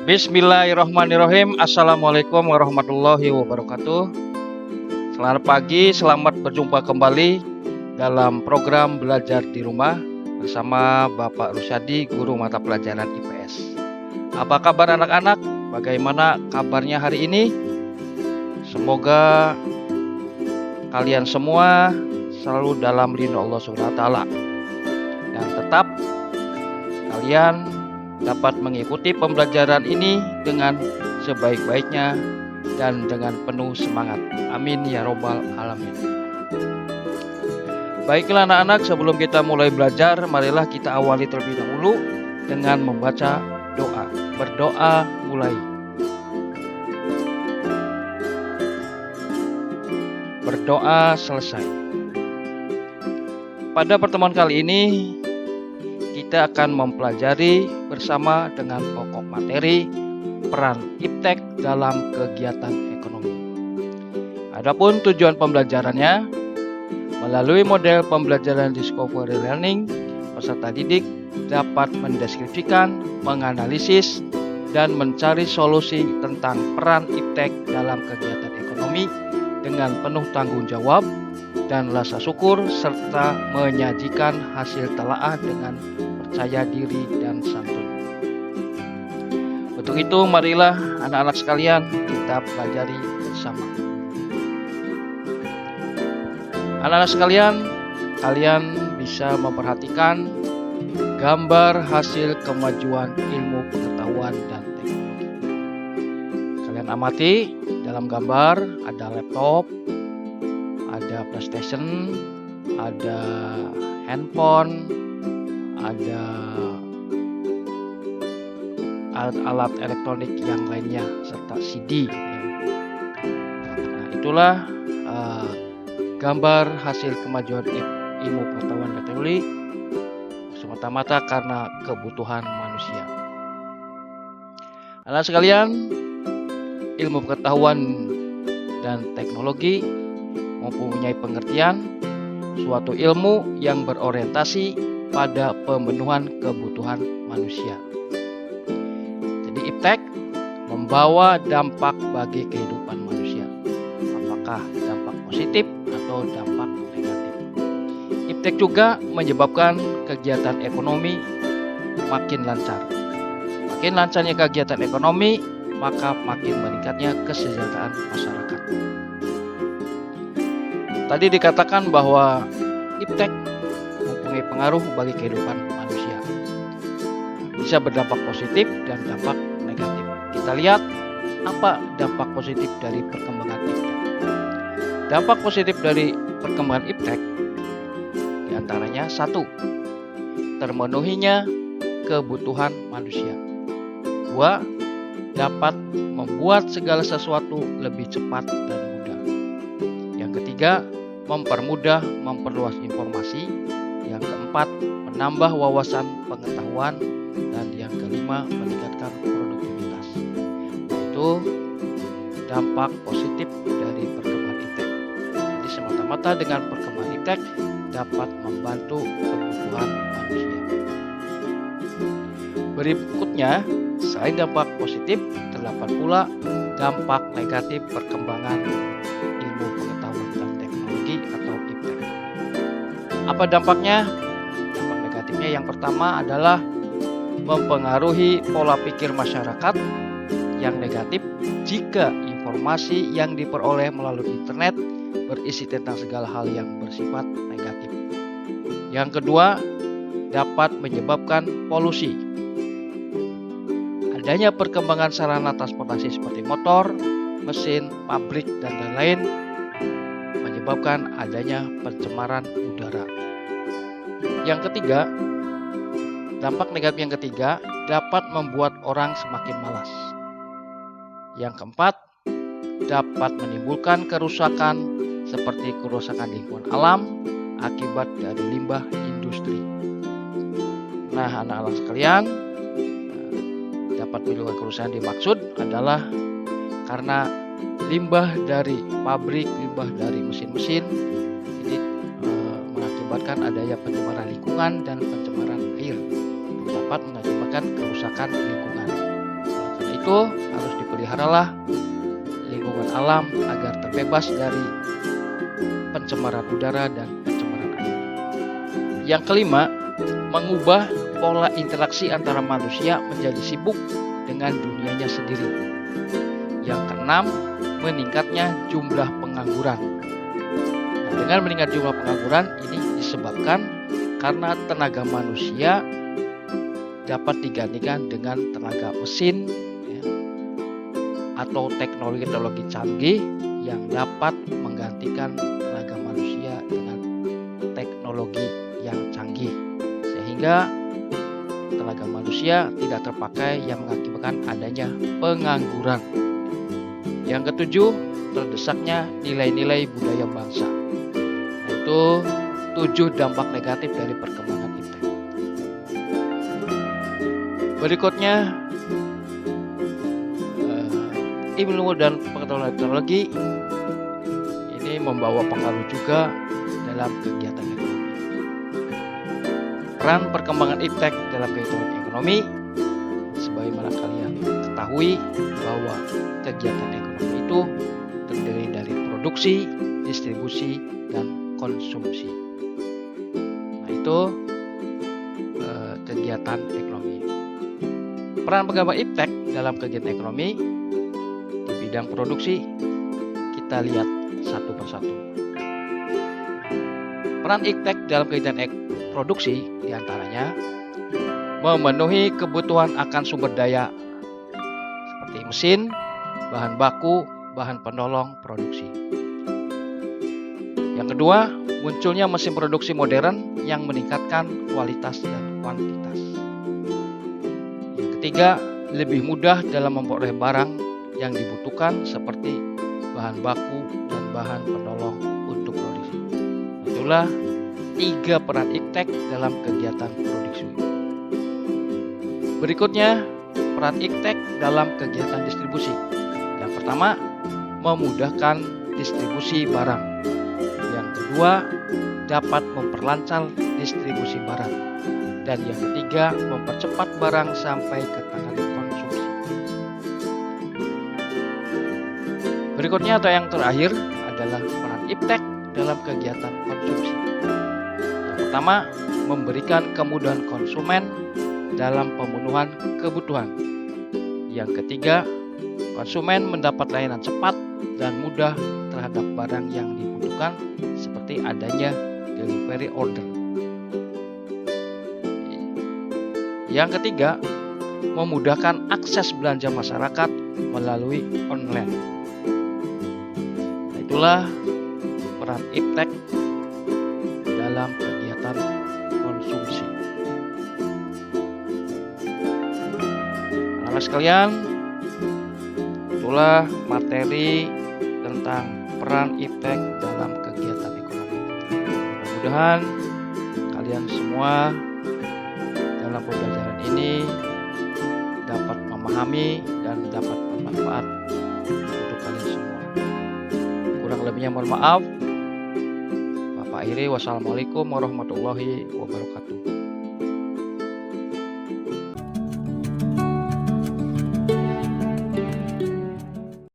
Bismillahirrahmanirrahim. Assalamualaikum warahmatullahi wabarakatuh. Selamat pagi, selamat berjumpa kembali dalam program Belajar di Rumah bersama Bapak Rusyadi, guru mata pelajaran IPS. Apa kabar anak-anak? Bagaimana kabarnya hari ini? Semoga kalian semua selalu dalam lindungan Allah SWT dan tetap kalian dapat mengikuti pembelajaran ini dengan sebaik-baiknya dan dengan penuh semangat. Amin ya robbal alamin. Baiklah anak-anak, sebelum kita mulai belajar, marilah kita awali terlebih dahulu dengan membaca doa. Berdoa mulai. Berdoa selesai. Pada pertemuan kali ini kita akan mempelajari bersama dengan pokok materi peran iptek dalam kegiatan ekonomi. Adapun tujuan pembelajarannya, melalui model pembelajaran discovery learning, peserta didik dapat mendeskripsikan, menganalisis, dan mencari solusi tentang peran iptek dalam kegiatan ekonomi dengan penuh tanggung jawab dan rasa syukur, serta menyajikan hasil telaah dengan percaya diri dan santun. Untuk itu, marilah anak-anak sekalian kita pelajari bersama. Anak-anak sekalian, kalian bisa memperhatikan gambar hasil kemajuan ilmu pengetahuan dan teknologi. Kalian amati, dalam gambar ada laptop, ada PlayStation, ada handphone, ada alat elektronik yang lainnya serta CD. Nah, itulah gambar hasil kemajuan ilmu pengetahuan dan teknologi semata-mata karena kebutuhan manusia. Anak sekalian, ilmu pengetahuan dan teknologi mempunyai pengertian suatu ilmu yang berorientasi pada pemenuhan kebutuhan manusia. Jadi iptek membawa dampak bagi kehidupan manusia, apakah dampak positif atau dampak negatif. Iptek juga menyebabkan kegiatan ekonomi makin lancar. Makin lancarnya kegiatan ekonomi, maka makin meningkatnya kesejahteraan masyarakat. Tadi dikatakan bahwa iptek mempunyai pengaruh bagi kehidupan manusia. Bisa berdampak positif dan dampak negatif. Kita lihat apa dampak positif dari perkembangan iptek. Dampak positif dari perkembangan iptek diantaranya 1. Termenuhinya kebutuhan manusia. 2. Dapat membuat segala sesuatu lebih cepat dan mudah. Yang ketiga, mempermudah memperluas informasi. Yang keempat, menambah wawasan pengetahuan. Dan yang kelima, meningkatkan produktivitas. Itu dampak positif dari perkembangan iptek. Jadi semata-mata dengan perkembangan iptek dapat membantu kebutuhan manusia. Berikutnya, selain dampak positif, terdapat pula dampak negatif perkembangan ilmu pengetahuan dan teknologi atau iptek. Apa dampaknya? Dampak negatifnya yang pertama adalah mempengaruhi pola pikir masyarakat yang negatif jika informasi yang diperoleh melalui internet berisi tentang segala hal yang bersifat negatif. Yang kedua, dapat menyebabkan polusi. Adanya perkembangan sarana transportasi seperti motor, mesin, pabrik, dan lain-lain menyebabkan adanya pencemaran udara. Yang ketiga, dampak negatif yang ketiga dapat membuat orang semakin malas. Yang keempat, dapat menimbulkan kerusakan seperti kerusakan lingkungan alam akibat dari limbah industri. Nah, anak-anak sekalian, dapat menimbulkan kerusakan dimaksud adalah karena limbah dari pabrik, limbah dari mesin-mesin, jadi mengakibatkan adanya pencemaran lingkungan dan pencemaran air, dapat mengakibatkan kerusakan lingkungan. Oleh karena itu harus dipeliharalah lingkungan alam agar terbebas dari pencemaran udara dan pencemaran air. Yang kelima, mengubah pola interaksi antara manusia menjadi sibuk dengan dunianya sendiri. Yang keenam, meningkatnya jumlah pengangguran. Nah, dengan meningkat jumlah pengangguran ini disebabkan karena tenaga manusia dapat digantikan dengan tenaga mesin ya, atau teknologi-teknologi canggih yang dapat menggantikan tenaga manusia dengan teknologi yang canggih, sehingga tenaga manusia tidak terpakai yang mengakibatkan adanya pengangguran. Yang ketujuh, terdesaknya nilai-nilai budaya bangsa. Itu 7 dampak negatif dari perkembangan iptek. Berikutnya, ilmu dan pengetahuan teknologi ini membawa pengaruh juga dalam kegiatan ekonomi. Peran perkembangan iptek dalam kehidupan ekonomi, sebagaimana kalian ketahui bahwa kegiatan ekonomi itu terdiri dari produksi, distribusi, dan konsumsi. Nah, itu kegiatan ekonomi. Peran perkembangan iptek dalam kegiatan ekonomi di bidang produksi kita lihat satu persatu. Peran iptek dalam kegiatan produksi diantaranya memenuhi kebutuhan akan sumber daya seperti mesin, bahan baku, bahan penolong produksi. Yang kedua, munculnya mesin produksi modern yang meningkatkan kualitas dan kuantitas. Yang ketiga, lebih mudah dalam memperoleh barang yang dibutuhkan seperti bahan baku dan bahan penolong untuk produksi. Itulah 3 peran iptek dalam kegiatan produksi. Berikutnya, peran iptek dalam kegiatan distribusi. Yang pertama, memudahkan distribusi barang. Yang kedua, dapat memperlancar distribusi barang. Dan yang ketiga, mempercepat barang sampai ke tangan konsumsi. Berikutnya atau yang terakhir adalah peran iptek dalam kegiatan konsumsi. Yang pertama, memberikan kemudahan konsumen dalam pemenuhan kebutuhan. Yang ketiga, konsumen mendapat layanan cepat dan mudah terhadap barang yang dibutuhkan seperti adanya delivery order. Yang ketiga, memudahkan akses belanja masyarakat melalui online. Nah, itulah peran iptek dalam kegiatan konsumsi. Anak-anak sekalian, itulah materi tentang peran iptek dalam kegiatan ekonomi. Mudah-mudahan kalian semua dalam pembelajaran ini dapat memahami dan dapat bermanfaat untuk kalian semua. Kurang lebihnya mohon maaf. Bapak akhiri, wassalamualaikum warahmatullahi wabarakatuh.